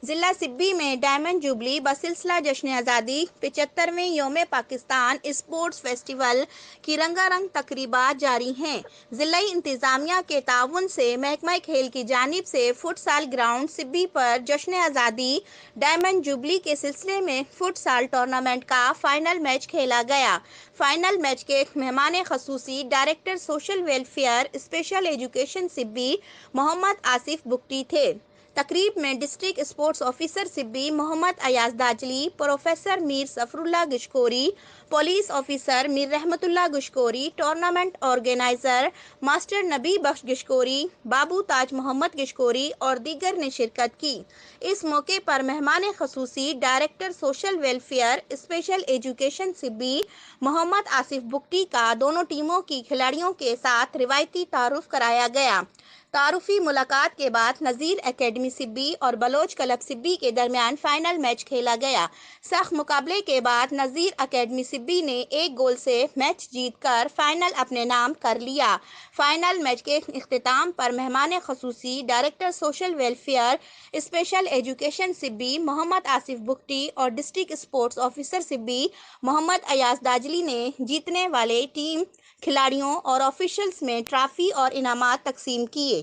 ضلع سبی میں diamond jubilee بسلسلہ جشن آزادی 75ویں یوم پاکستان اسپورٹس فیسٹیول کی رنگا رنگ تقریبات جاری ہیں۔ ضلعی انتظامیہ کے تعاون سے محکمہ کھیل کی جانب سے فٹ سال گراؤنڈ سبی پر جشن آزادی ڈائمنڈ جوبلی کے سلسلے میں فٹ سال ٹورنامنٹ کا فائنل میچ کھیلا گیا۔ فائنل میچ کے مہمان خصوصی director social welfare special education Sibi Muhammad Asif Bugti تھے۔ تقریب میں district sports officer Sibi Muhammad Ayaz Dajli, professor Mir Zafar Ullah Gashkori, police officer Mir Rahmat Ullah Gashkori, tournament organiser master Nabi Bakhsh Gishkori, بابو تاج محمد گشکوری اور دیگر نے شرکت کی۔ اس موقع پر مہمان خصوصی director social welfare special education Sibi Muhammad Asif Bugti کا دونوں ٹیموں کی کھلاڑیوں کے ساتھ روایتی تعارف کرایا گیا۔ تعارفی ملاقات کے بعد نذیر اکیڈمی سبی اور بلوچ کلب سبی کے درمیان فائنل میچ کھیلا گیا۔ سخت مقابلے کے بعد نذیر اکیڈمی سبی نے 1 گول سے میچ جیت کر فائنل اپنے نام کر لیا۔ فائنل میچ کے اختتام پر مہمان خصوصی director social welfare special education Sibi Muhammad Asif Bugti اور district sports officer Sibi Muhammad Ayaz Dajli نے جیتنے والے ٹیم کھلاڑیوں اور آفیشلز میں ٹرافی اور انعامات تقسیم کیے۔